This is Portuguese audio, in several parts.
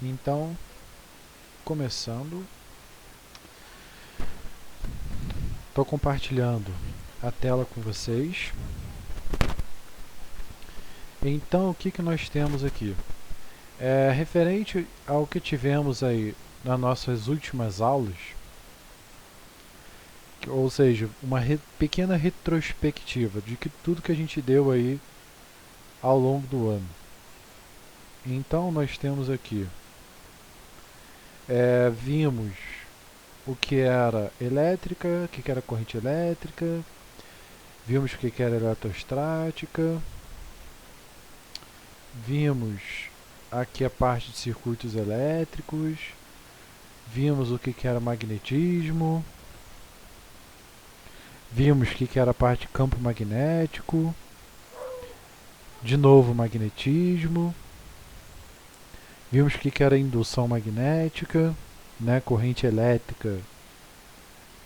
Então, começando, estou compartilhando a tela com vocês. Então, o que nós temos aqui? Referente ao que tivemos aí nas nossas últimas aulas, ou seja, uma pequena retrospectiva de tudo que a gente deu aí ao longo do ano. Então, nós temos aqui, vimos o que era elétrica, o que era corrente elétrica, vimos o que era eletrostática, vimos aqui a parte de circuitos elétricos, vimos o que era magnetismo, vimos o que era a parte de campo magnético, de novo magnetismo, vimos o que era indução magnética, né, corrente elétrica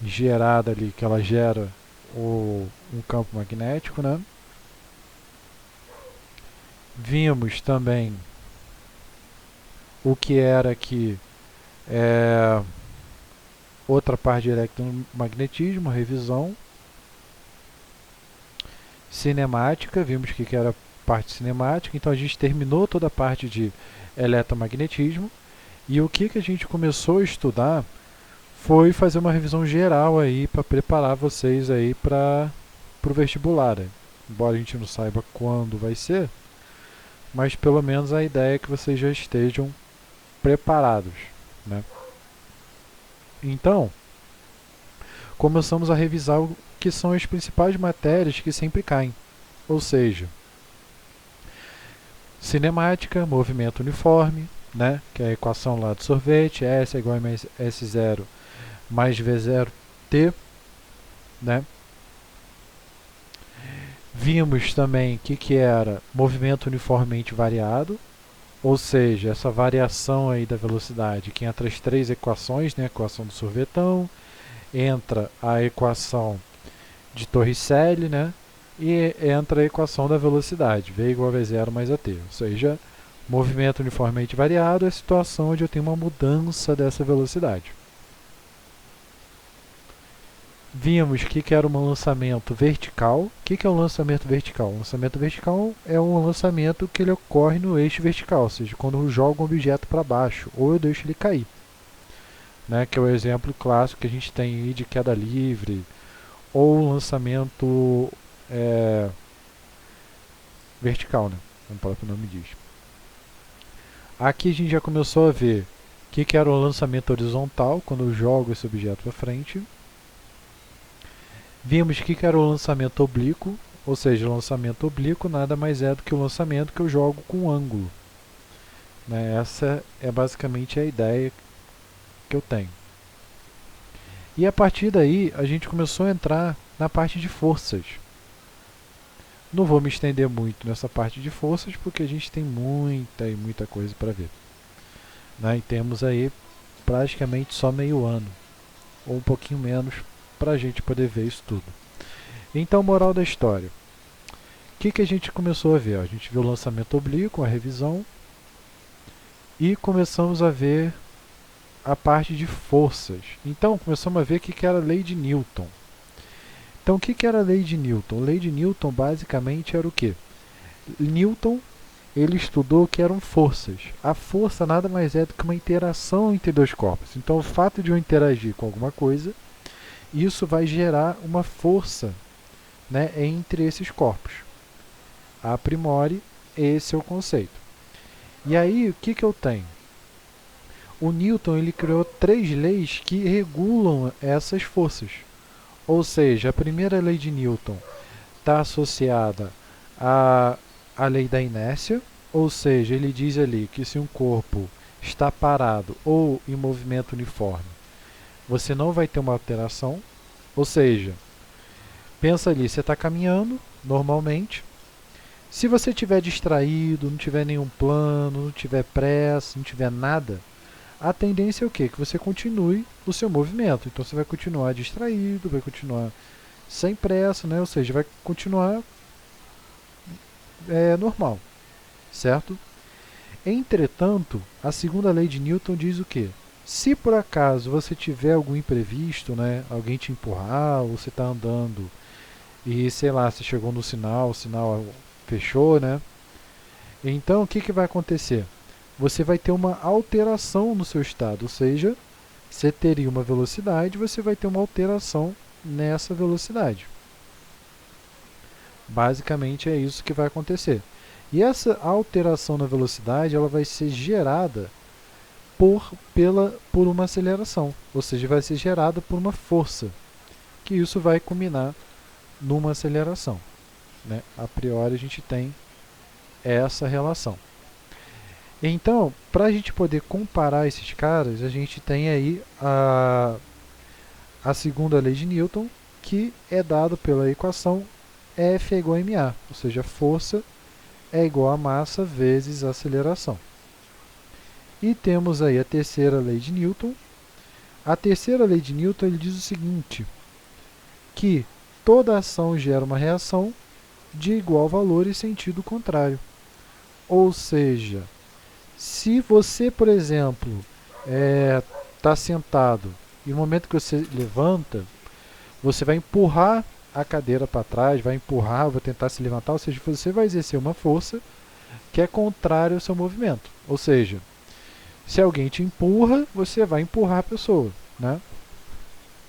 gerada ali, que ela gera um campo magnético, né? Vimos também o que era aqui outra parte de eletromagnetismo, revisão. Cinemática, vimos que era a parte cinemática, então a gente terminou toda a parte de eletromagnetismo. E o que a gente começou a estudar foi fazer uma revisão geral aí para preparar vocês aí para o vestibular. Né? Embora a gente não saiba quando vai ser, mas pelo menos a ideia é que vocês já estejam preparados. Né? Então, começamos a revisar o que são as principais matérias que sempre caem. Ou seja, cinemática, movimento uniforme, né? Que é a equação lá do sorvete, S é igual a S0 mais V0T, né? Vimos também que era movimento uniformemente variado, ou seja, essa variação aí da velocidade, que entra as três equações, né? A equação do sorvetão, entra a equação de Torricelli, né? E entra a equação da velocidade, V igual a V0 mais AT, ou seja, movimento uniformemente variado é a situação onde eu tenho uma mudança dessa velocidade. Vimos que era um lançamento vertical. O que é um lançamento vertical? O lançamento vertical é um lançamento que ele ocorre no eixo vertical, ou seja, quando eu jogo um objeto para baixo ou eu deixo ele cair. Né, que é o exemplo clássico que a gente tem aí de queda livre ou lançamento vertical, né, como o próprio nome diz. Aqui a gente já começou a ver o que era o lançamento horizontal, quando eu jogo esse objeto para frente. Vimos que era o lançamento oblíquo, ou seja, o lançamento oblíquo nada mais é do que o lançamento que eu jogo com ângulo. Né? Essa é basicamente a ideia que eu tenho. E a partir daí a gente começou a entrar na parte de forças. Não vou me estender muito nessa parte de forças porque a gente tem muita coisa para ver. Né? E temos aí praticamente só meio ano, ou um pouquinho menos, para a gente poder ver isso tudo. Então, moral da história. O que a gente começou a ver? A gente viu o lançamento oblíquo, a revisão, e começamos a ver a parte de forças. Então, começamos a ver o que era a lei de Newton. Então, o que era a lei de Newton? A lei de Newton, basicamente, era o quê? Newton, ele estudou o que eram forças. A força nada mais é do que uma interação entre dois corpos. Então, o fato de eu interagir com alguma coisa, isso vai gerar uma força, né, entre esses corpos. Aprimore, esse é o conceito. E aí, o que eu tenho? O Newton ele criou três leis que regulam essas forças. Ou seja, a primeira lei de Newton está associada à lei da inércia, ou seja, ele diz ali que se um corpo está parado ou em movimento uniforme, você não vai ter uma alteração. Ou seja, pensa ali, você está caminhando normalmente. Se você estiver distraído, não tiver nenhum plano, não tiver pressa, não tiver nada, a tendência é o quê? Que você continue o seu movimento. Então você vai continuar distraído, vai continuar sem pressa, né? Ou seja, vai continuar normal, certo? Entretanto, a segunda lei de Newton diz o quê? Se por acaso você tiver algum imprevisto, né, alguém te empurrar, ou você está andando e, sei lá, você chegou no sinal, o sinal fechou, né? Então, o que, que vai acontecer? Você vai ter uma alteração no seu estado, ou seja, você teria uma velocidade, você vai ter uma alteração nessa velocidade. Basicamente é isso que vai acontecer. E essa alteração na velocidade ela vai ser gerada por uma aceleração, ou seja, vai ser gerada por uma força, que isso vai culminar numa aceleração. Né? A priori a gente tem essa relação. Então, para a gente poder comparar esses caras, a gente tem aí a segunda lei de Newton, que é dado pela equação F é igual a ma, ou seja, força é igual a massa vezes a aceleração. E temos aí a terceira lei de Newton. A terceira lei de Newton ele diz o seguinte, que toda ação gera uma reação de igual valor e sentido contrário. Ou seja, se você, por exemplo, está sentado e no momento que você levanta, você vai empurrar a cadeira para trás, vai empurrar, vai tentar se levantar, ou seja, você vai exercer uma força que é contrária ao seu movimento. Ou seja, se alguém te empurra, você vai empurrar a pessoa. Né?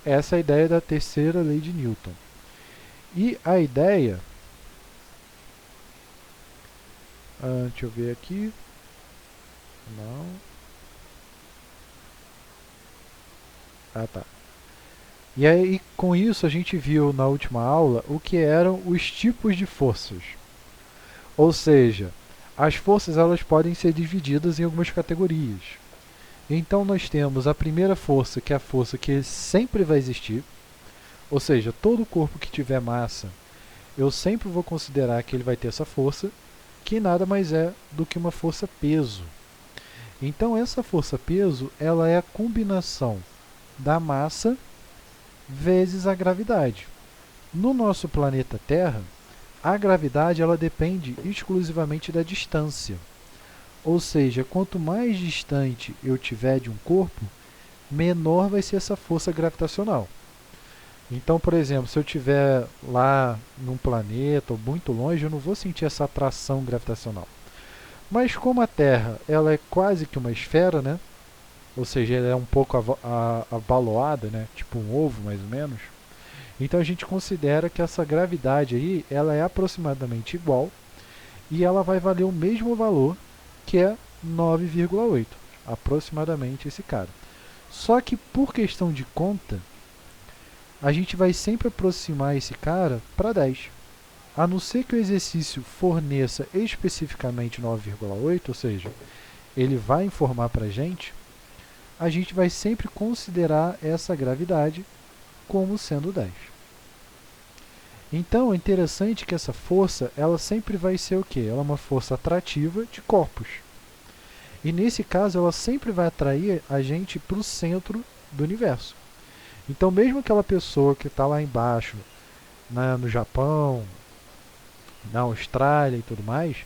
Essa é a ideia da terceira lei de Newton. E a ideia... deixa eu ver aqui. Não. Ah, tá. E aí, com isso, a gente viu na última aula o que eram os tipos de forças. Ou seja, as forças elas podem ser divididas em algumas categorias. Então, nós temos a primeira força, que é a força que sempre vai existir. Ou seja, todo corpo que tiver massa, eu sempre vou considerar que ele vai ter essa força, que nada mais é do que uma força-peso. Então, essa força-peso ela é a combinação da massa vezes a gravidade. No nosso planeta Terra, a gravidade ela depende exclusivamente da distância. Ou seja, quanto mais distante eu tiver de um corpo, menor vai ser essa força gravitacional. Então, por exemplo, se eu estiver lá num planeta ou muito longe, eu não vou sentir essa atração gravitacional. Mas como a Terra ela é quase que uma esfera, né? Ou seja, ela é um pouco avaloada, né? Tipo um ovo, mais ou menos. Então a gente considera que essa gravidade aí, ela é aproximadamente igual e ela vai valer o mesmo valor, que é 9,8, aproximadamente esse cara. Só que por questão de conta, a gente vai sempre aproximar esse cara para 10. A não ser que o exercício forneça especificamente 9,8, ou seja, ele vai informar para a gente vai sempre considerar essa gravidade como sendo 10. Então, é interessante que essa força, ela sempre vai ser o quê? Ela é uma força atrativa de corpos. E nesse caso, ela sempre vai atrair a gente para o centro do universo. Então, mesmo aquela pessoa que está lá embaixo, no Japão, na Austrália e tudo mais,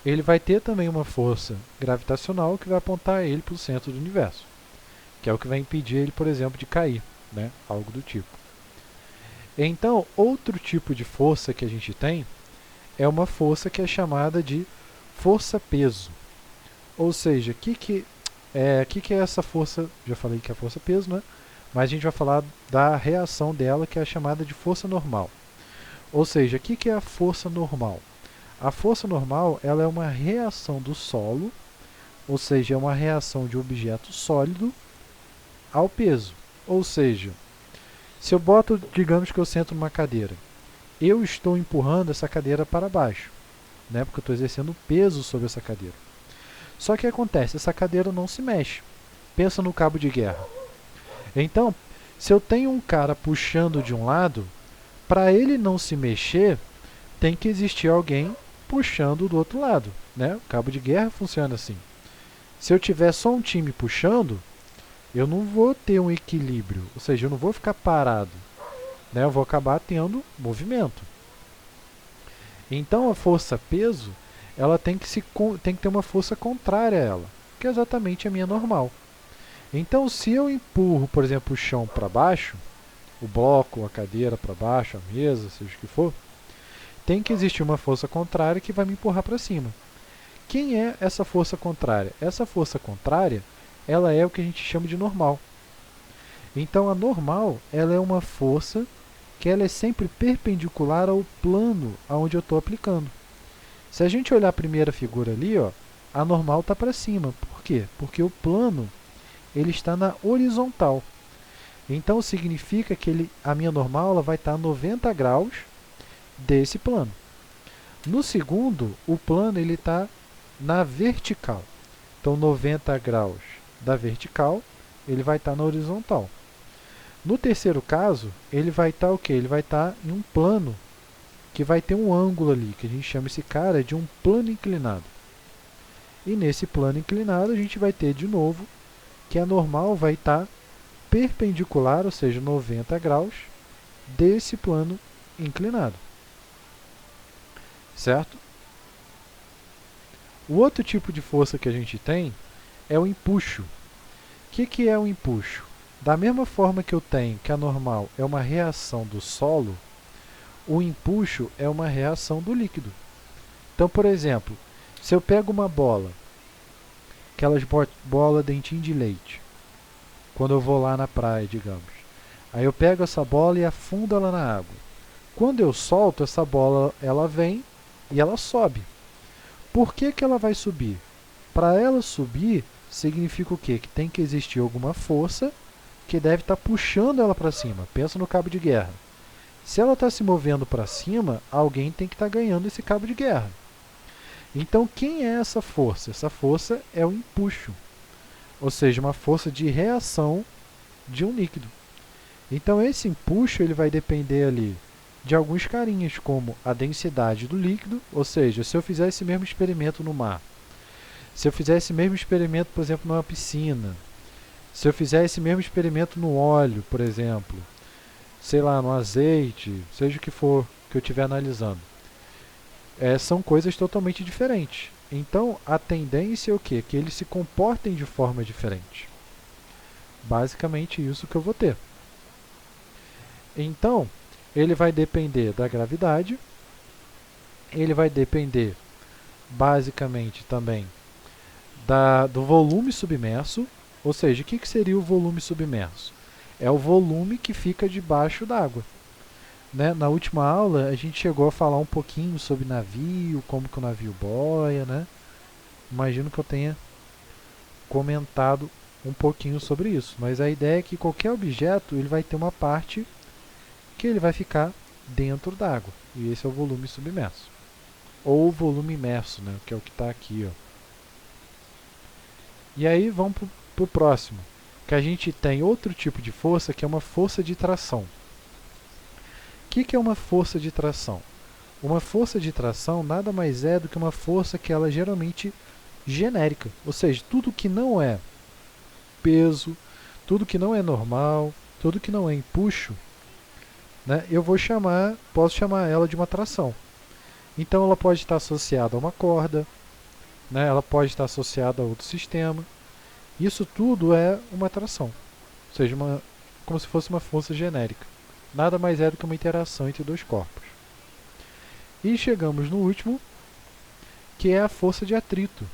ele vai ter também uma força gravitacional que vai apontar ele para o centro do universo, que é o que vai impedir ele, por exemplo, de cair, né? Algo do tipo. Então, outro tipo de força que a gente tem é uma força que é chamada de força-peso. Ou seja, o que é essa força? Já falei que é força-peso, né? Mas a gente vai falar da reação dela, que é a chamada de força normal. Ou seja, o que é a força normal? A força normal ela é uma reação do solo, ou seja, é uma reação de um objeto sólido ao peso. Ou seja, se eu boto, digamos que eu sento numa cadeira, eu estou empurrando essa cadeira para baixo, né, porque eu estou exercendo peso sobre essa cadeira. Só que acontece, essa cadeira não se mexe. Pensa no cabo de guerra. Então, se eu tenho um cara puxando de um lado, para ele não se mexer, tem que existir alguém puxando do outro lado. Né? O cabo de guerra funciona assim. Se eu tiver só um time puxando, eu não vou ter um equilíbrio, ou seja, eu não vou ficar parado. Né? Eu vou acabar tendo movimento. Então a força-peso ela tem que ter uma força contrária a ela, que é exatamente a minha normal. Então, se eu empurro, por exemplo, o chão para baixo, o bloco, a cadeira para baixo, a mesa, seja o que for, tem que existir uma força contrária que vai me empurrar para cima. Quem é essa força contrária? Essa força contrária, ela é o que a gente chama de normal. Então, a normal, ela é uma força que ela é sempre perpendicular ao plano aonde eu estou aplicando. Se a gente olhar a primeira figura ali, ó, a normal está para cima. Por quê? Porque o plano ele está na horizontal. Então, significa que a minha normal ela vai estar a 90 graus desse plano. No segundo, o plano está na vertical. Então, 90 graus da vertical, ele vai estar na horizontal. No terceiro caso, ele vai estar o quê? Ele vai estar em um plano que vai ter um ângulo ali, que a gente chama esse cara de um plano inclinado. E nesse plano inclinado, a gente vai ter de novo que a normal vai estar perpendicular, ou seja, 90 graus, desse plano inclinado. Certo? O outro tipo de força que a gente tem é o empuxo. O que é o empuxo? Da mesma forma que eu tenho que a normal é uma reação do solo, o empuxo é uma reação do líquido. Então, por exemplo, se eu pego uma bola, aquelas bola dentinho de leite, quando eu vou lá na praia, digamos, aí eu pego essa bola e afundo ela na água. Quando eu solto, essa bola ela vem e ela sobe. Por que ela vai subir? Para ela subir, significa o quê? Que tem que existir alguma força que deve estar puxando ela para cima. Pensa no cabo de guerra. Se ela está se movendo para cima, alguém tem que estar ganhando esse cabo de guerra. Então, quem é essa força? Essa força é o empuxo, ou seja, uma força de reação de um líquido. Então, esse empuxo ele vai depender ali de alguns carinhas, como a densidade do líquido, ou seja, se eu fizer esse mesmo experimento no mar, se eu fizer esse mesmo experimento, por exemplo, numa piscina, se eu fizer esse mesmo experimento no óleo, por exemplo, sei lá, no azeite, seja o que for que eu estiver analisando, são coisas totalmente diferentes. Então, a tendência é o quê? Que eles se comportem de forma diferente. Basicamente isso que eu vou ter. Então, ele vai depender da gravidade, ele vai depender basicamente também do volume submerso, ou seja, o que seria o volume submerso? É o volume que fica debaixo d'água. Né? Na última aula, a gente chegou a falar um pouquinho sobre navio, como que o navio boia, né? Imagino que eu tenha comentado um pouquinho sobre isso, mas a ideia é que qualquer objeto ele vai ter uma parte que ele vai ficar dentro d'água, e esse é o volume submerso. Ou volume imerso, né? Que é o que está aqui. Ó. E aí vamos para o próximo, que a gente tem outro tipo de força, que é uma força de tração. O que é uma força de tração? Uma força de tração nada mais é do que uma força que ela é geralmente genérica, ou seja, tudo que não é peso, tudo que não é normal, tudo que não é empuxo, né, posso chamar ela de uma tração. Então ela pode estar associada a uma corda, né, ela pode estar associada a outro sistema. Isso tudo é uma tração, ou seja, como se fosse uma força genérica. Nada mais é do que uma interação entre dois corpos. E chegamos no último, que é a força de atrito.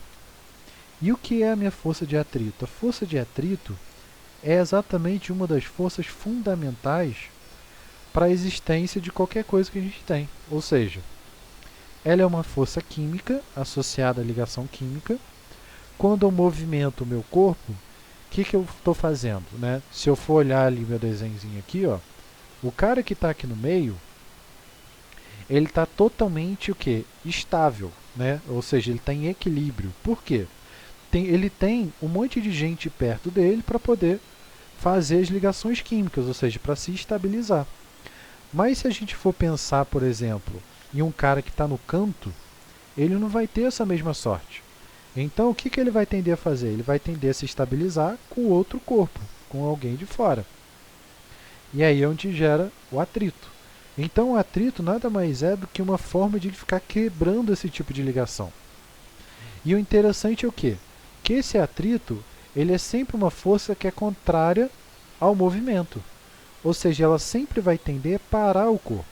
E o que é a minha força de atrito? A força de atrito é exatamente uma das forças fundamentais para a existência de qualquer coisa que a gente tem. Ou seja, ela é uma força química associada à ligação química. Quando eu movimento o meu corpo, o que eu estou fazendo? Né? Se eu for olhar ali meu desenhozinho aqui, ó, o cara que está aqui no meio, ele está totalmente o quê? Estável, né? Ou seja, ele está em equilíbrio. Por quê? Ele tem um monte de gente perto dele para poder fazer as ligações químicas, ou seja, para se estabilizar. Mas se a gente for pensar, por exemplo, em um cara que está no canto, ele não vai ter essa mesma sorte. Então, o que ele vai tender a fazer? Ele vai tender a se estabilizar com outro corpo, com alguém de fora. E aí é onde gera o atrito. Então, o atrito nada mais é do que uma forma de ficar quebrando esse tipo de ligação. E o interessante é o quê? Que esse atrito, ele é sempre uma força que é contrária ao movimento. Ou seja, ela sempre vai tender a parar o corpo.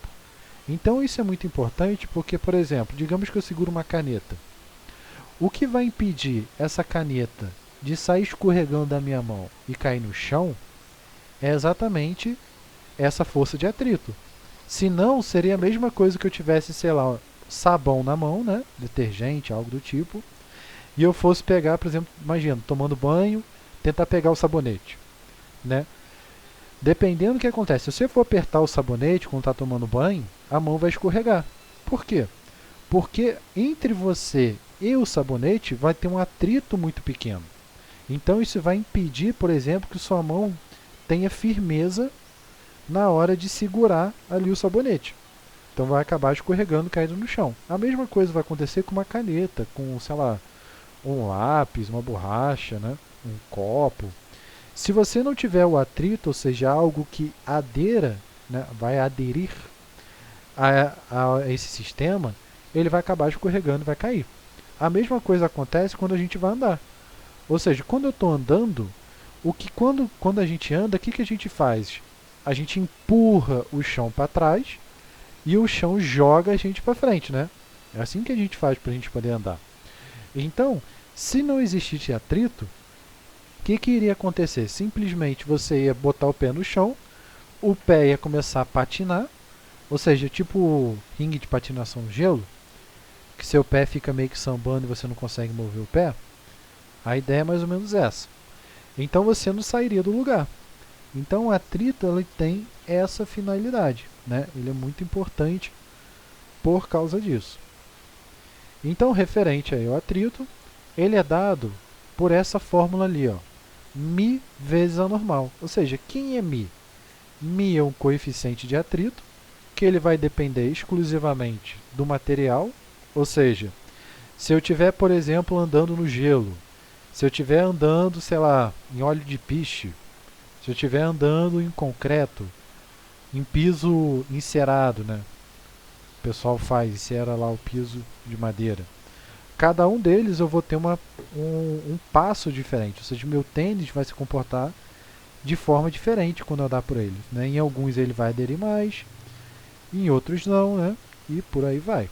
Então isso é muito importante porque, por exemplo, digamos que eu seguro uma caneta. O que vai impedir essa caneta de sair escorregando da minha mão e cair no chão é exatamente essa força de atrito. Se não, seria a mesma coisa que eu tivesse, sei lá, sabão na mão, né? Detergente, algo do tipo, e eu fosse pegar, por exemplo, imagina, tomando banho, tentar pegar o sabonete, né? Dependendo do que acontece, se você for apertar o sabonete quando está tomando banho, a mão vai escorregar. Por quê? Porque entre você e o sabonete vai ter um atrito muito pequeno. Então isso vai impedir, por exemplo, que sua mão tenha firmeza na hora de segurar ali o sabonete. Então vai acabar escorregando, caindo no chão. A mesma coisa vai acontecer com uma caneta, com, sei lá, um lápis, uma borracha, né? Um copo. Se você não tiver o atrito, ou seja, algo que adeira, né? Vai aderir a esse sistema, ele vai acabar escorregando e vai cair. A mesma coisa acontece quando a gente vai andar. Ou seja, quando eu estou andando, quando a gente anda, o que a gente faz? A gente empurra o chão para trás e o chão joga a gente para frente, né? É assim que a gente faz para a gente poder andar. Então, se não existisse atrito, o que iria acontecer? Simplesmente você ia botar o pé no chão, o pé ia começar a patinar, ou seja, tipo ringue de patinação no gelo, que seu pé fica meio que sambando e você não consegue mover o pé. A ideia é mais ou menos essa. Então você não sairia do lugar. Então o atrito ele tem essa finalidade, né? Ele é muito importante por causa disso. Então, referente aí ao atrito, ele é dado por essa fórmula ali, ó, μ vezes a normal. Ou seja, quem é μ? μ é um coeficiente de atrito, que ele vai depender exclusivamente do material. Ou seja, se eu estiver, por exemplo, andando no gelo, se eu estiver andando, sei lá, em óleo de piche, se eu estiver andando em concreto, em piso encerado, né? O pessoal faz, encera lá o piso de madeira. Cada um deles eu vou ter um passo diferente, ou seja, meu tênis vai se comportar de forma diferente quando eu andar por ele, né? Em alguns ele vai aderir mais, em outros não, né? E por aí vai.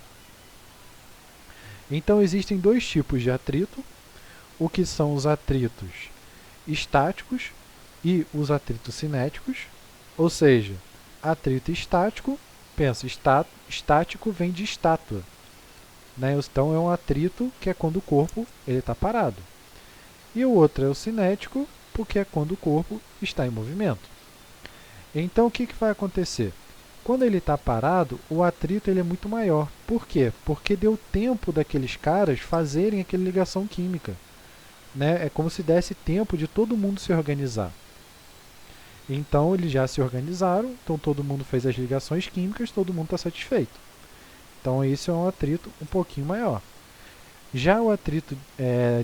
Então existem dois tipos de atrito, o que são os atritos estáticos e os atritos cinéticos, ou seja, atrito estático, pensa, estático vem de estátua, né? Então é um atrito que é quando o corpo está parado. E o outro é o cinético, porque é quando o corpo está em movimento. Então o que vai acontecer? Quando ele está parado, o atrito ele é muito maior. Por quê? Porque deu tempo daqueles caras fazerem aquela ligação química, né? É como se desse tempo de todo mundo se organizar. Então eles já se organizaram, então todo mundo fez as ligações químicas, todo mundo está satisfeito. Então esse é um atrito um pouquinho maior. Já o atrito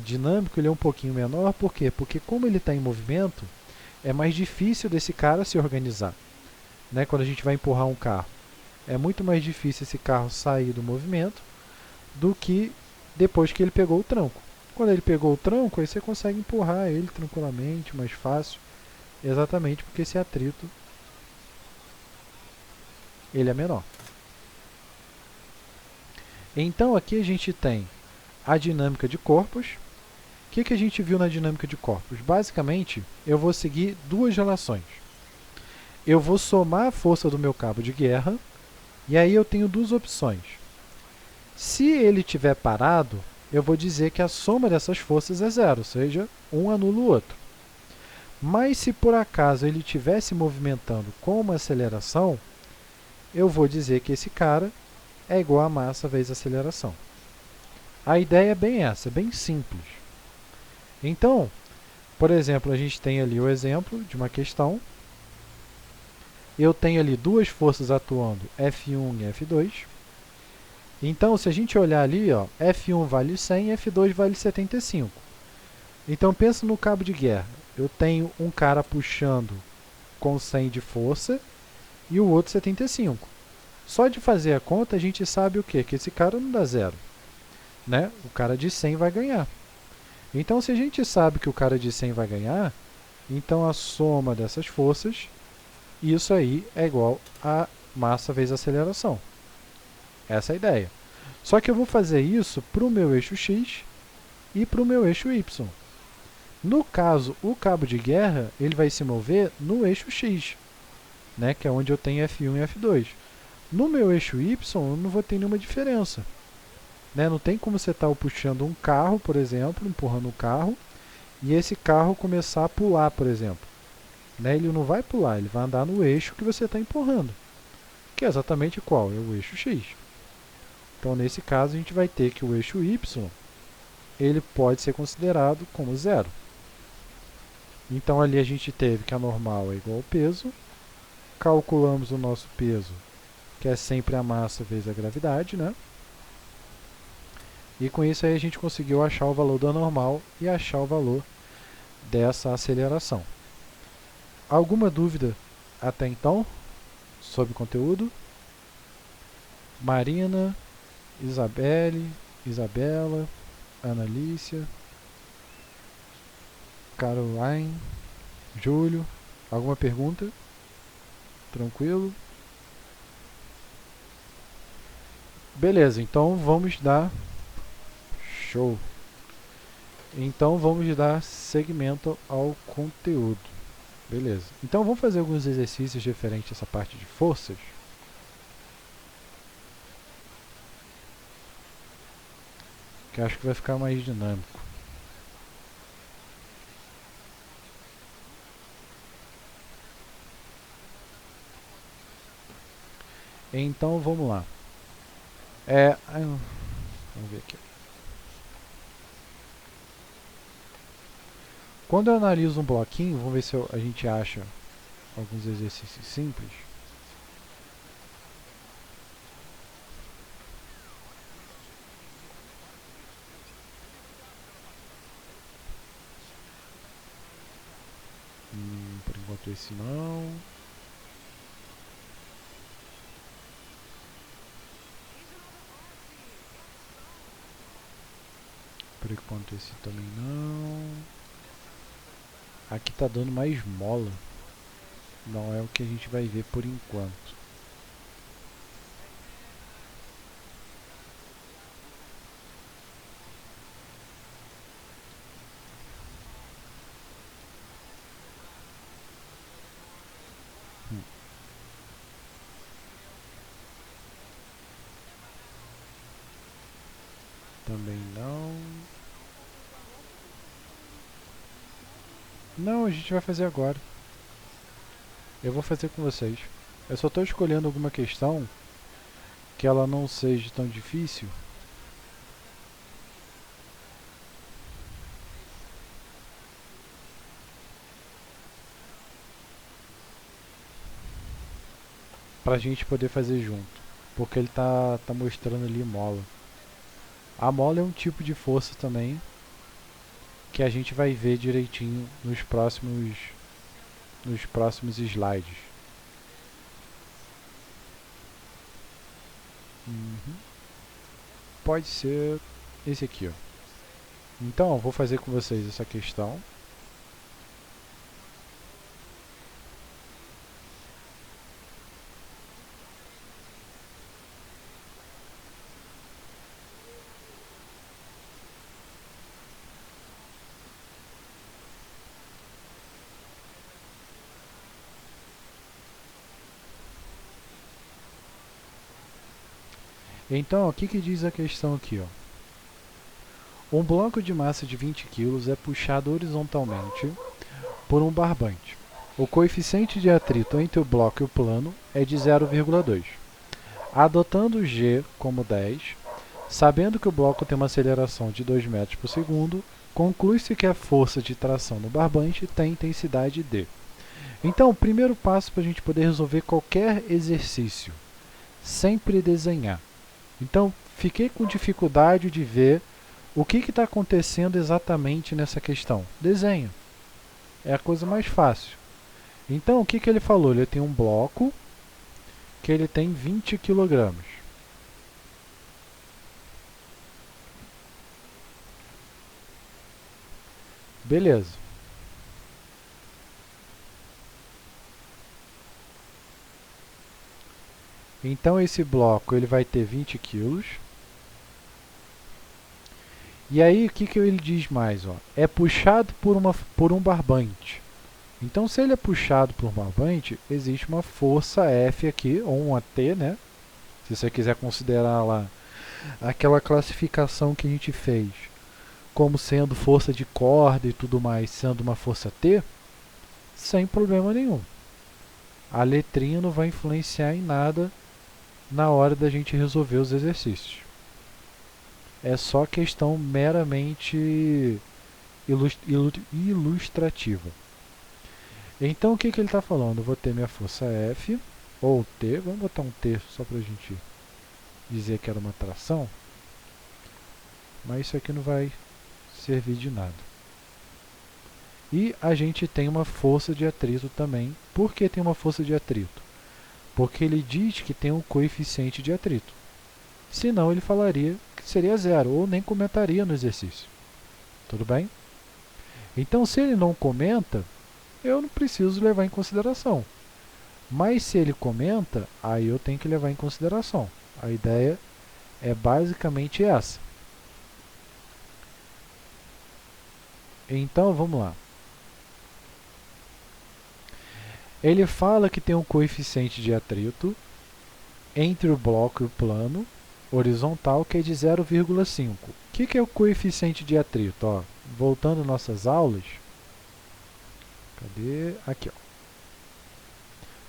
dinâmico ele é um pouquinho menor, por quê? Porque como ele está em movimento, é mais difícil desse cara se organizar, né? Quando a gente vai empurrar um carro, é muito mais difícil esse carro sair do movimento do que depois que ele pegou o tranco. Quando ele pegou o tranco, aí você consegue empurrar ele tranquilamente, mais fácil, exatamente porque esse atrito ele é menor. Então aqui a gente tem a dinâmica de corpos. O que a gente viu na dinâmica de corpos? Basicamente, eu vou seguir duas relações. Eu vou somar a força do meu cabo de guerra, e aí eu tenho duas opções. Se ele estiver parado, eu vou dizer que a soma dessas forças é zero, ou seja, um anula o outro. Mas se por acaso ele estiver se movimentando com uma aceleração, eu vou dizer que esse cara é igual a massa vezes a aceleração. A ideia é bem essa, é bem simples. Então, por exemplo, a gente tem ali o exemplo de uma questão. Eu tenho ali duas forças atuando, F1 e F2. Então, se a gente olhar ali, ó, F1 vale 100 e F2 vale 75. Então, pensa no cabo de guerra. Eu tenho um cara puxando com 100 de força e o outro 75. Só de fazer a conta, a gente sabe o quê? Que esse cara não dá zero. né? O cara de 100 vai ganhar. Então, se a gente sabe que o cara de 100 vai ganhar, então a soma dessas forças, isso aí é igual a massa vezes aceleração. Essa é a ideia. Só que eu vou fazer isso para o meu eixo x e para o meu eixo y. No caso, o cabo de guerra ele vai se mover no eixo x, né, que é onde eu tenho F1 e F2. No meu eixo y, eu não vou ter nenhuma diferença. Né? Não tem como você estar puxando um carro, por exemplo, empurrando um carro, e esse carro começar a pular, por exemplo. Né? Ele não vai pular, ele vai andar no eixo que você está empurrando, que é exatamente qual? É o eixo x. Então, nesse caso, a gente vai ter que o eixo y ele pode ser considerado como zero. Então, ali a gente teve que a normal é igual ao peso, calculamos o nosso peso, que é sempre a massa vezes a gravidade, né? E com isso aí a gente conseguiu achar o valor da normal e achar o valor dessa aceleração. Alguma dúvida até então sobre o conteúdo? Marina, Isabelle, Isabela, Analícia, Caroline, Júlio, alguma pergunta? Tranquilo? Beleza, então vamos dar show. Então vamos dar segmento ao conteúdo. Beleza. Então vamos fazer alguns exercícios referentes a essa parte de forças. Que acho que vai ficar mais dinâmico. Então vamos lá. Vamos ver aqui. Quando eu analiso um bloquinho, vamos ver se a gente acha alguns exercícios simples. Por enquanto esse não. Por enquanto esse também não. Aqui tá dando mais mola. Não é o que a gente vai ver por enquanto. Também não. Não, a gente vai fazer agora. Eu vou fazer com vocês. Eu só estou escolhendo alguma questão que ela não seja tão difícil. Pra gente poder fazer junto. Porque ele tá mostrando ali mola. A mola é um tipo de força também que a gente vai ver direitinho nos próximos slides. Pode ser esse aqui, ó. Então, eu vou fazer com vocês essa questão. Então, o que diz a questão aqui, ó? Um bloco de massa de 20 kg é puxado horizontalmente por um barbante. O coeficiente de atrito entre o bloco e o plano é de 0,2. Adotando G como 10, sabendo que o bloco tem uma aceleração de 2 metros por segundo, conclui-se que a força de tração no barbante tem intensidade D. Então, o primeiro passo para a gente poder resolver qualquer exercício, sempre desenhar. Então, fiquei com dificuldade de ver o que está acontecendo exatamente nessa questão. Desenha. É a coisa mais fácil. Então, o que ele falou? Ele tem um bloco que ele tem 20 kg. Beleza. Então esse bloco ele vai ter 20 quilos. E aí o que ele diz mais? Ó? É puxado por um barbante. Então se ele é puxado por um barbante, existe uma força F aqui, ou uma T, né? Se você quiser considerar lá aquela classificação que a gente fez como sendo força de corda e tudo mais, sendo uma força T, sem problema nenhum. A letrinha não vai influenciar em nada na hora da gente resolver os exercícios. É só questão meramente ilustrativa. Então o que ele está falando? Eu vou ter minha força F, ou T, vamos botar um T só para a gente dizer que era uma tração, mas isso aqui não vai servir de nada. E a gente tem uma força de atrito também. Por que tem uma força de atrito? Porque ele diz que tem um coeficiente de atrito. Senão ele falaria que seria zero, ou nem comentaria no exercício. Tudo bem? Então, se ele não comenta, eu não preciso levar em consideração. Mas se ele comenta, aí eu tenho que levar em consideração. A ideia é basicamente essa. Então, vamos lá. Ele fala que tem um coeficiente de atrito entre o bloco e o plano horizontal, que é de 0,5. O que é o coeficiente de atrito? Ó, voltando às nossas aulas. Cadê? Aqui, ó.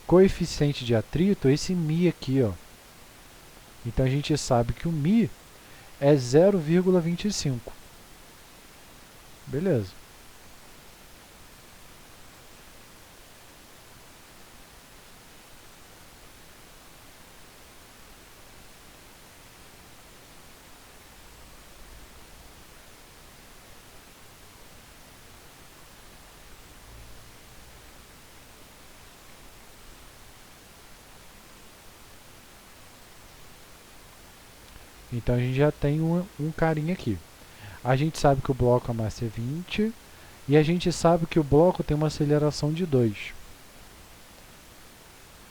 Coeficiente de atrito é esse μ aqui, ó. Então a gente sabe que o μ é 0,25. Beleza. Então a gente já tem um carinha aqui. A gente sabe que o bloco a massa é 20 e a gente sabe que o bloco tem uma aceleração de 2.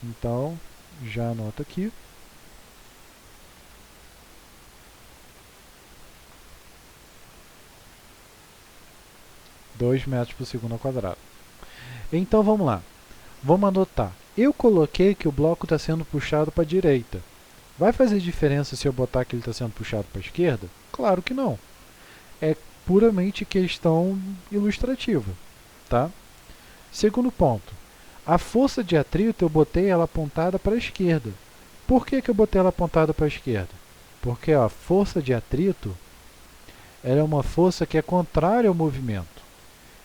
Então, já anota aqui. (2 metros por segundo ao quadrado). Então vamos lá. Vamos anotar. Eu coloquei que o bloco está sendo puxado para a direita. Vai fazer diferença se eu botar que ele está sendo puxado para a esquerda? Claro que não. É puramente questão ilustrativa, tá? Segundo ponto. A força de atrito eu botei ela apontada para a esquerda. Por que eu botei ela apontada para a esquerda? Porque ó, a força de atrito ela é uma força que é contrária ao movimento.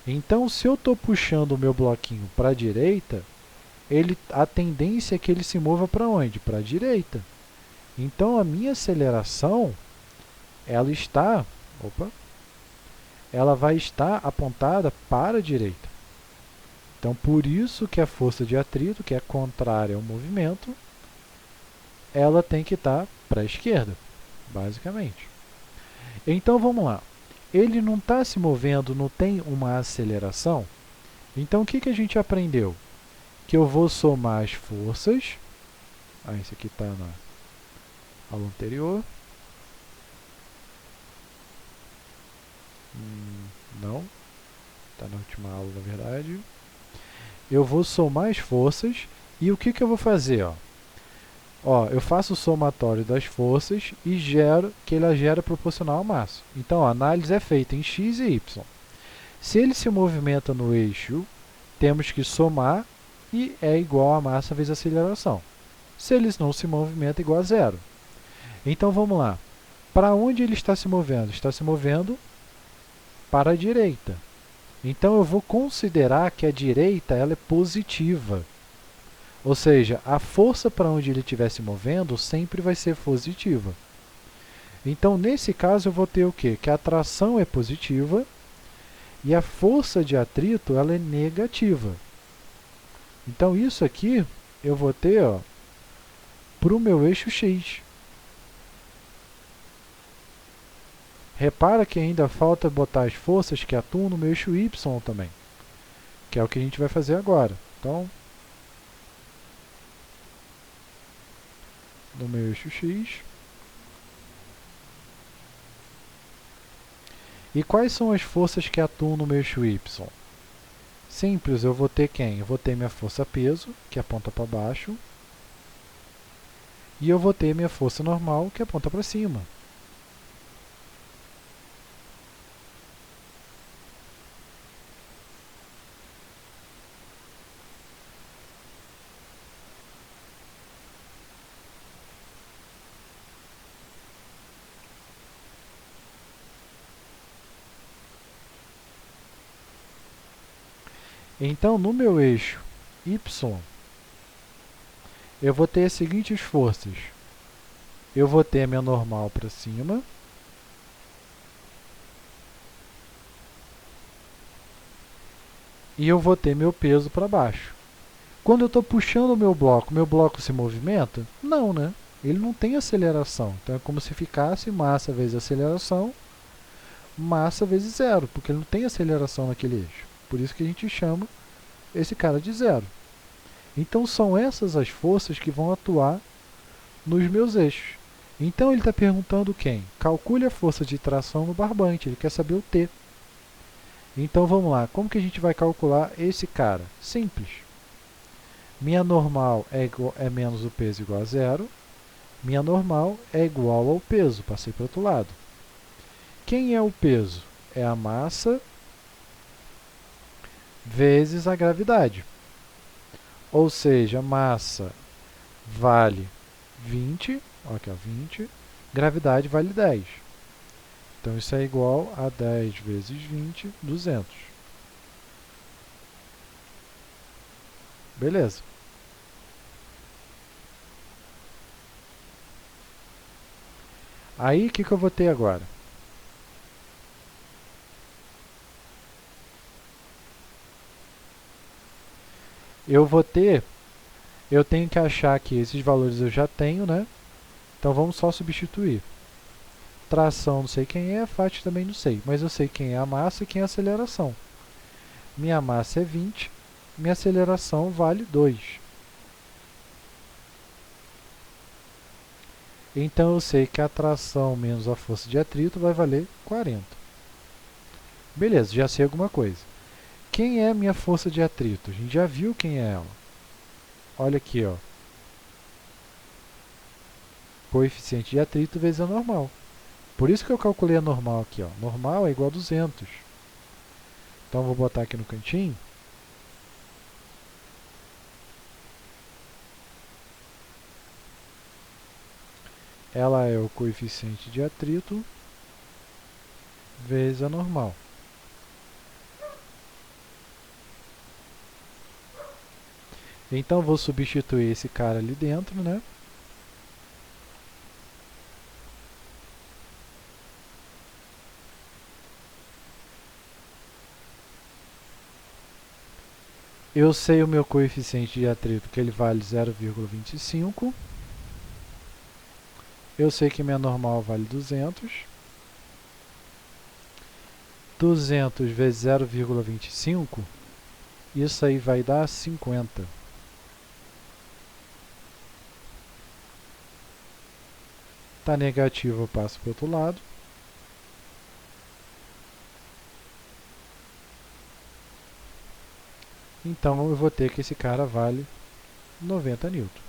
Então, se eu estou puxando o meu bloquinho para a direita, a tendência é que ele se mova para onde? Para a direita. Então, a minha aceleração, ela vai estar apontada para a direita. Então, por isso que a força de atrito, que é contrária ao movimento, ela tem que estar para a esquerda, basicamente. Então, vamos lá. Ele não está se movendo, não tem uma aceleração. Então, o que a gente aprendeu? Que eu vou somar as forças. Esse aqui está na aula anterior. Não. Está na última aula, na verdade. Eu vou somar as forças. E o que eu vou fazer? Eu faço o somatório das forças e que ela gera proporcional à massa. Então, a análise é feita em x e y. Se ele se movimenta no eixo, temos que somar e é igual a massa vezes a aceleração. Se eles não se movimentam, é igual a zero. Então, vamos lá. Para onde ele está se movendo? Está se movendo para a direita. Então, eu vou considerar que a direita ela é positiva. Ou seja, a força para onde ele estiver se movendo sempre vai ser positiva. Então, nesse caso, eu vou ter o quê? Que a tração é positiva e a força de atrito ela é negativa. Então, isso aqui eu vou ter para o meu eixo x. Repara que ainda falta botar as forças que atuam no meu eixo Y também, que é o que a gente vai fazer agora. Então, no meu eixo X. E quais são as forças que atuam no meu eixo Y? Simples, eu vou ter quem? Eu vou ter minha força peso, que aponta para baixo, e eu vou ter minha força normal, que aponta para cima. Então, no meu eixo Y, eu vou ter as seguintes forças. Eu vou ter a minha normal para cima, e eu vou ter meu peso para baixo. Quando eu estou puxando o meu bloco se movimenta? Não, né? Ele não tem aceleração. Então é como se ficasse massa vezes aceleração, massa vezes zero, porque ele não tem aceleração naquele eixo. Por isso que a gente chama esse cara de zero. Então são essas as forças que vão atuar nos meus eixos. Então ele está perguntando quem? Calcule a força de tração no barbante, ele quer saber o T. Então vamos lá, como que a gente vai calcular esse cara? Simples. Minha normal é menos o peso igual a zero. Minha normal é igual ao peso, passei para o outro lado. Quem é o peso? É a massa vezes a gravidade. Ou seja, massa vale 20, aqui, ó, 20, gravidade vale 10. Então isso é igual a 10 vezes 20, 200. Beleza. Aí o que eu vou ter agora? Eu tenho que achar que esses valores eu já tenho, né? Então vamos só substituir. Tração não sei quem é, Fat também não sei, mas eu sei quem é a massa e quem é a aceleração. Minha massa é 20, minha aceleração vale 2. Então eu sei que a tração menos a força de atrito vai valer 40. Beleza, já sei alguma coisa. Quem é a minha força de atrito? A gente já viu quem é ela. Olha aqui, ó. Coeficiente de atrito vezes a normal. Por isso que eu calculei a normal aqui, ó. Normal é igual a 200. Então vou botar aqui no cantinho. Ela é o coeficiente de atrito vezes a normal. Então vou substituir esse cara ali dentro, né? Eu sei o meu coeficiente de atrito, que ele vale 0,25. Eu sei que minha normal vale 200. 200 vezes 0,25, isso aí vai dar 50. Está negativo, eu passo para o outro lado. Então eu vou ter que esse cara vale 90 newtons.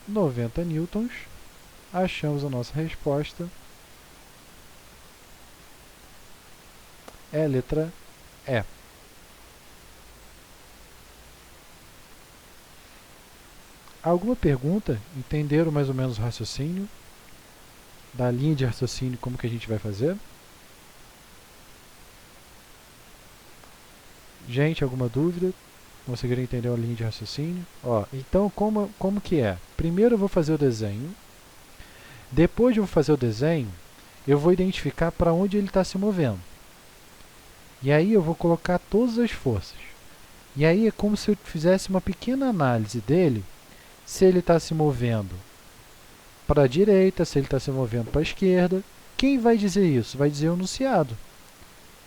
90 newtons, achamos a nossa resposta. É a letra E. Alguma pergunta? Entenderam mais ou menos o raciocínio? Da linha de raciocínio, como que a gente vai fazer? Gente, alguma dúvida? Conseguiram entender a linha de raciocínio? Ó, então, como que é? Primeiro eu vou fazer o desenho. Depois de eu fazer o desenho, eu vou identificar para onde ele está se movendo. E aí eu vou colocar todas as forças. E aí é como se eu fizesse uma pequena análise dele, se ele está se movendo para a direita, se ele está se movendo para a esquerda. Quem vai dizer isso? Vai dizer o enunciado.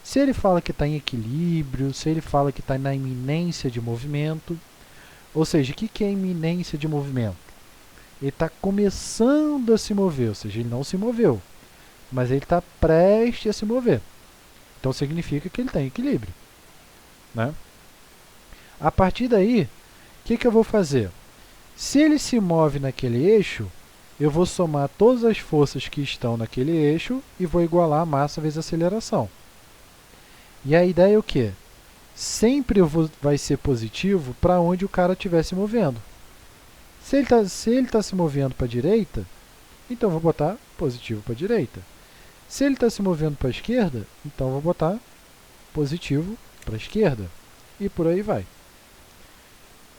Se ele fala que está em equilíbrio, se ele fala que está na iminência de movimento, ou seja, o que é iminência de movimento? Ele está começando a se mover, ou seja, ele não se moveu, mas ele está prestes a se mover. Então significa que ele está em equilíbrio, né? A partir daí, o que eu vou fazer? Se ele se move naquele eixo, eu vou somar todas as forças que estão naquele eixo e vou igualar a massa vezes a aceleração. E a ideia é o quê? Sempre vai ser positivo para onde o cara estiver se movendo. Se ele tá se movendo para a direita, então eu vou botar positivo para a direita. Se ele está se movendo para a esquerda, então eu vou botar positivo para a esquerda. E por aí vai.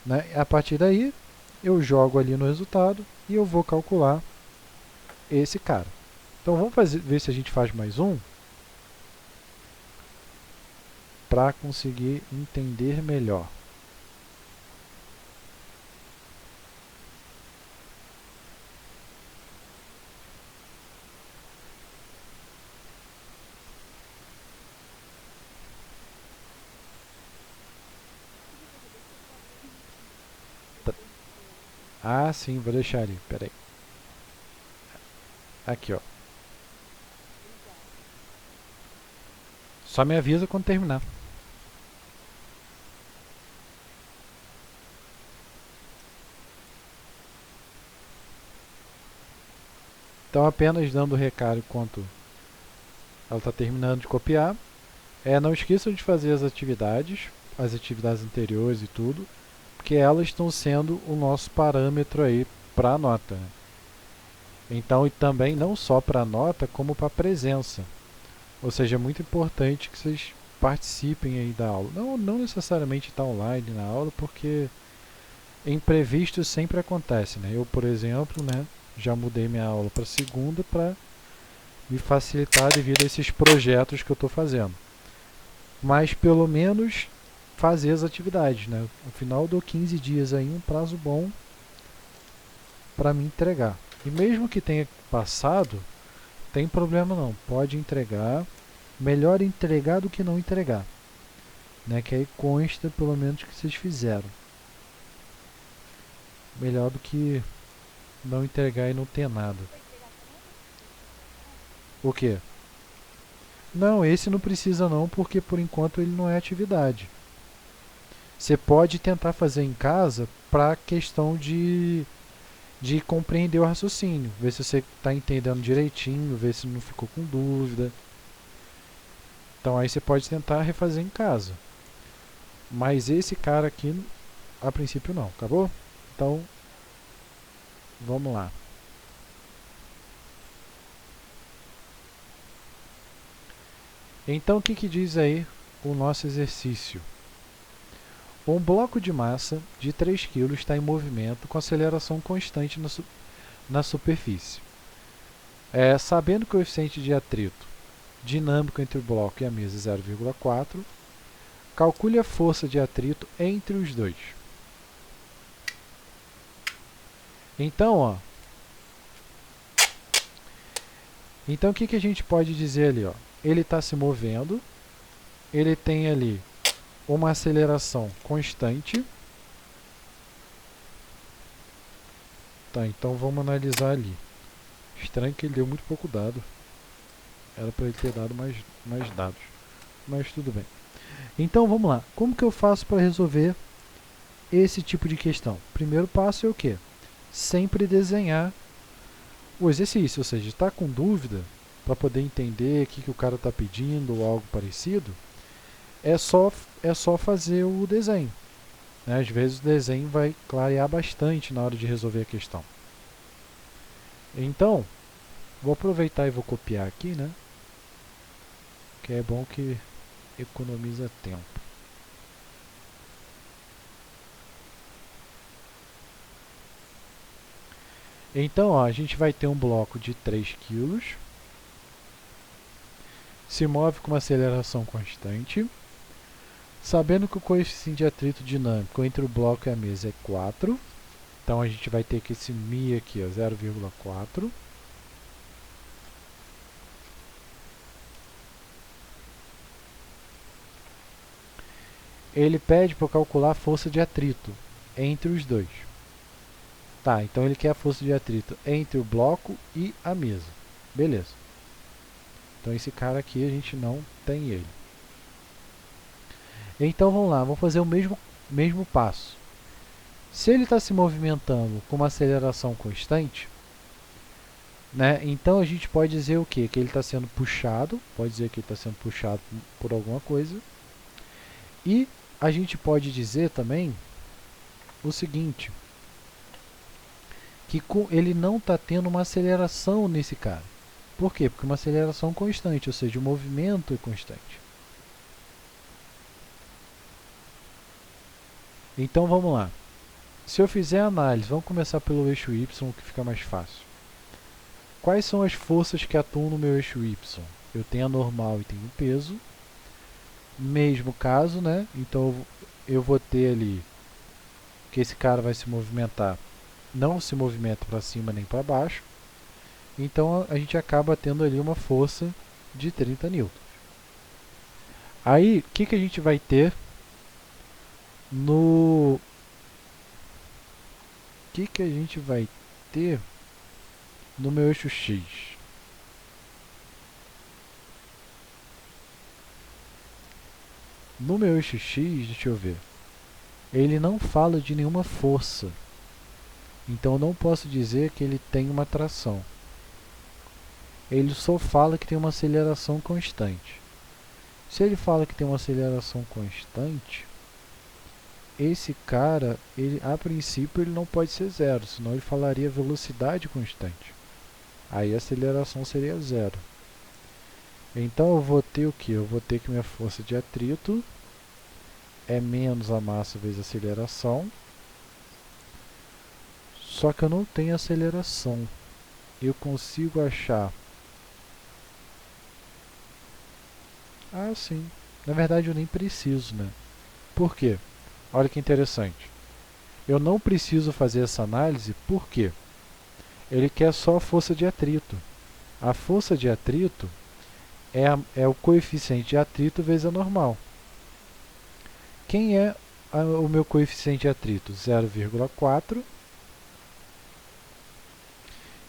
Né? A partir daí, eu jogo ali no resultado e eu vou calcular esse cara. Então vamos ver se a gente faz mais um para conseguir entender melhor. Ah, sim, vou deixar ali. Pera aí. Aqui, ó. Só me avisa quando terminar. Então, apenas dando o recado enquanto ela está terminando de copiar. Não esqueçam de fazer as atividades anteriores e tudo, porque elas estão sendo o nosso parâmetro aí para a nota. Então, e também não só para a nota, como para a presença. Ou seja, é muito importante que vocês participem aí da aula. Não necessariamente estar online na aula, porque imprevistos sempre acontecem, né? Eu, por exemplo, né, já mudei minha aula para segunda para me facilitar devido a esses projetos que eu estou fazendo. Mas pelo menos fazer as atividades, né? Afinal, eu dou 15 dias aí, um prazo bom para me entregar. E mesmo que tenha passado, tem problema não, pode entregar. Melhor entregar do que não entregar, né? Que aí consta pelo menos que vocês fizeram. Melhor do que não entregar e não ter nada. O quê? Não, esse não precisa não, porque por enquanto ele não é atividade. Você pode tentar fazer em casa para questão de compreender o raciocínio, ver se você está entendendo direitinho, ver se não ficou com dúvida. Então aí você pode tentar refazer em casa. Mas esse cara aqui, a princípio não, acabou? Então, vamos lá. Então o que diz aí o nosso exercício? Um bloco de massa de 3 kg está em movimento com aceleração constante na superfície. Sabendo o coeficiente de atrito dinâmico entre o bloco e a mesa é 0,4, calcule a força de atrito entre os dois. Então, o que a gente pode dizer ali? Ele está se movendo, ele tem ali uma aceleração constante. Tá, então vamos analisar ali. Estranho que ele deu muito pouco dado. Era para ele ter dado mais dados. Mas tudo bem. Então vamos lá. Como que eu faço para resolver esse tipo de questão? Primeiro passo é o quê? Sempre desenhar o exercício. Ou seja, está com dúvida para poder entender o que o cara está pedindo ou algo parecido, é só fazer o desenho. Né? Às vezes o desenho vai clarear bastante na hora de resolver a questão. Então, vou aproveitar e vou copiar aqui, né? Que é bom que economiza tempo. Então, a gente vai ter um bloco de 3 kg, se move com uma aceleração constante, sabendo que o coeficiente de atrito dinâmico entre o bloco e a mesa é 4, então a gente vai ter que esse μ aqui, 0,4. ele pede para eu calcular a força de atrito entre os dois. Tá, então ele quer a força de atrito entre o bloco e a mesa. Beleza. Então esse cara aqui a gente não tem ele. Então vamos lá, vamos fazer o mesmo passo. Se ele está se movimentando com uma aceleração constante, né, então a gente pode dizer o quê? Que ele está sendo puxado, pode dizer que ele está sendo puxado por alguma coisa. E a gente pode dizer também o seguinte, que ele não está tendo uma aceleração nesse cara. Por quê? Porque uma aceleração constante, ou seja, o movimento é constante. Então vamos lá. Se eu fizer a análise, vamos começar pelo eixo Y, que fica mais fácil. Quais são as forças que atuam no meu eixo Y? Eu tenho a normal e tenho o peso. Mesmo caso, né? Então eu vou ter ali que esse cara vai se movimentar, não se movimenta para cima nem para baixo. Então a gente acaba tendo ali uma força de 30 newtons. Aí, o que a gente vai ter no... O que a gente vai ter no meu eixo X? No meu eixo X, deixa eu ver, ele não fala de nenhuma força. Então eu não posso dizer que ele tem uma tração. Ele só fala que tem uma aceleração constante. Se ele fala que tem uma aceleração constante, esse cara, ele, a princípio, ele não pode ser zero, senão ele falaria velocidade constante. Aí a aceleração seria zero. Então eu vou ter o que? Eu vou ter que minha força de atrito é menos a massa vezes a aceleração. Só que eu não tenho aceleração. Eu consigo achar... Ah, sim. Na verdade eu nem preciso, né? Por quê? Olha que interessante. Eu não preciso fazer essa análise, por quê? Ele quer só a força de atrito. A força de atrito é o coeficiente de atrito vezes a normal. Quem é o meu coeficiente de atrito? 0,4.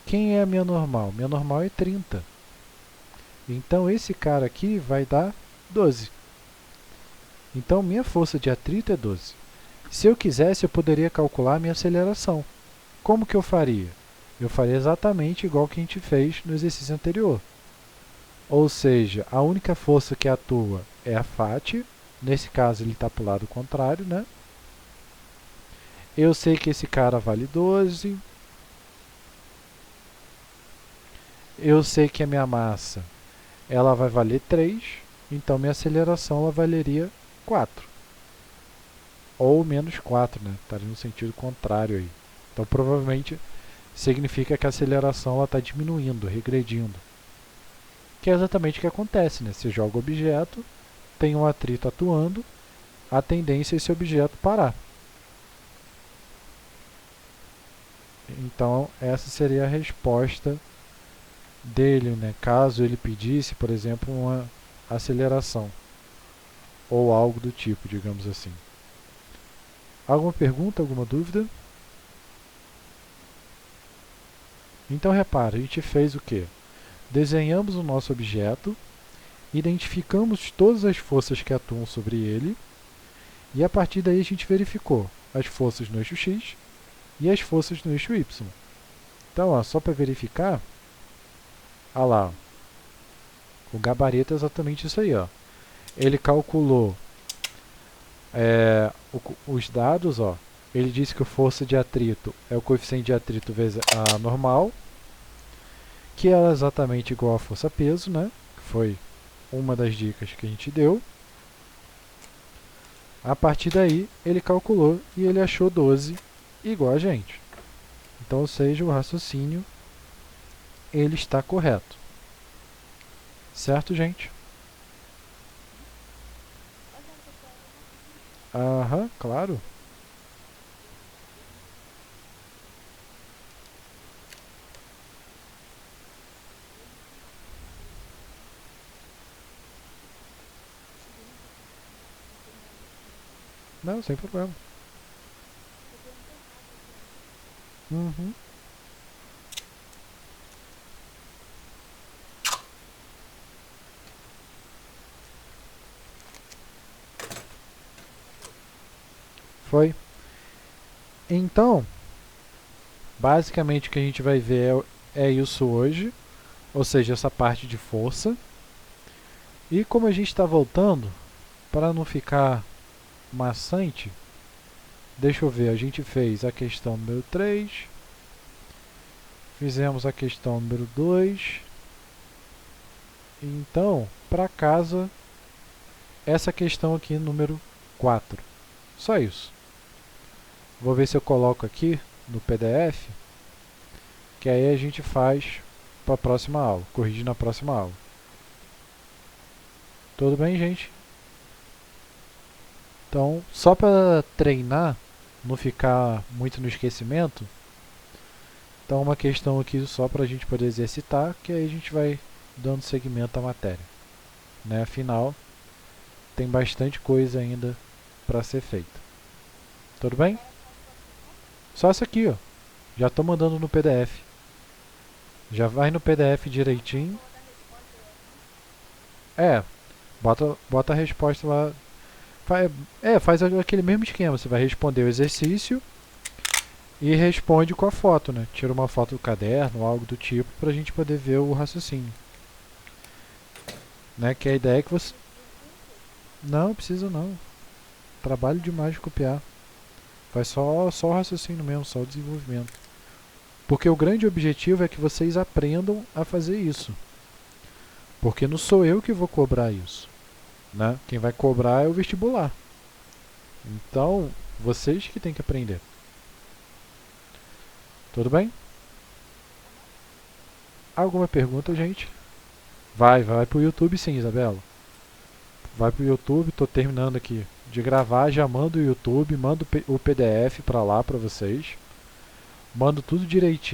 Quem é a minha normal? Minha normal é 30. Então esse cara aqui vai dar 12. Então minha força de atrito é 12. Se eu quisesse, eu poderia calcular a minha aceleração. Como que eu faria? Eu faria exatamente igual que a gente fez no exercício anterior. Ou seja, a única força que atua é a FAT. Nesse caso ele está para o lado contrário, né? Eu sei que esse cara vale 12. Eu sei que a minha massa ela vai valer 3. Então minha aceleração ela valeria 4. Ou menos 4, né? Estaria no sentido contrário aí. Então provavelmente significa que a aceleração está diminuindo, regredindo. Que é exatamente o que acontece, né? Você joga o objeto, tem um atrito atuando, a tendência é esse objeto parar. Então essa seria a resposta dele, né? Caso ele pedisse, por exemplo, uma aceleração. Ou algo do tipo, digamos assim. Alguma pergunta, alguma dúvida? Então repara, a gente fez o quê? Desenhamos o nosso objeto, identificamos todas as forças que atuam sobre ele, e a partir daí a gente verificou as forças no eixo X e as forças no eixo Y. Então, ó, só para verificar, olha lá, o gabarito é exatamente isso aí. Ó. Ele calculou os dados, ó. Ele disse que a força de atrito é o coeficiente de atrito vezes a normal, que é exatamente igual à força-peso, né? Que foi uma das dicas que a gente deu. A partir daí, ele calculou e ele achou 12 igual a gente. Então, ou seja, o raciocínio ele está correto. Certo, gente? Aham, claro. Não, sem problema. Uhum. Foi. Então, basicamente o que a gente vai ver é isso hoje, ou seja, essa parte de força. E como a gente está voltando, para não ficar maçante, deixa eu ver, a gente fez a questão número 3, fizemos a questão número 2. Então, para casa, essa questão aqui número 4. Só isso. Vou ver se eu coloco aqui no PDF, que aí a gente faz para a próxima aula, corrige na próxima aula. Tudo bem, gente? Então, só para treinar, não ficar muito no esquecimento, então uma questão aqui só para a gente poder exercitar, que aí a gente vai dando seguimento à matéria. Né? Afinal, tem bastante coisa ainda para ser feita. Tudo bem? Só isso aqui, ó. Já estou mandando no PDF. Já vai no PDF direitinho. É, bota a resposta lá. Faz aquele mesmo esquema. Você vai responder o exercício e responde com a foto, né? Tira uma foto do caderno, algo do tipo, para a gente poder ver o raciocínio. Né? Que a ideia é que você... Não, precisa não. Trabalho demais de copiar. Faz só o raciocínio mesmo, só o desenvolvimento. Porque o grande objetivo é que vocês aprendam a fazer isso. Porque não sou eu que vou cobrar isso. Né? Quem vai cobrar é o vestibular. Então, vocês que têm que aprender. Tudo bem? Alguma pergunta, gente? Vai pro YouTube sim, Isabela. Vai pro YouTube, tô terminando aqui de gravar, já mando o YouTube, mando o PDF pra lá pra vocês. Mando tudo direitinho.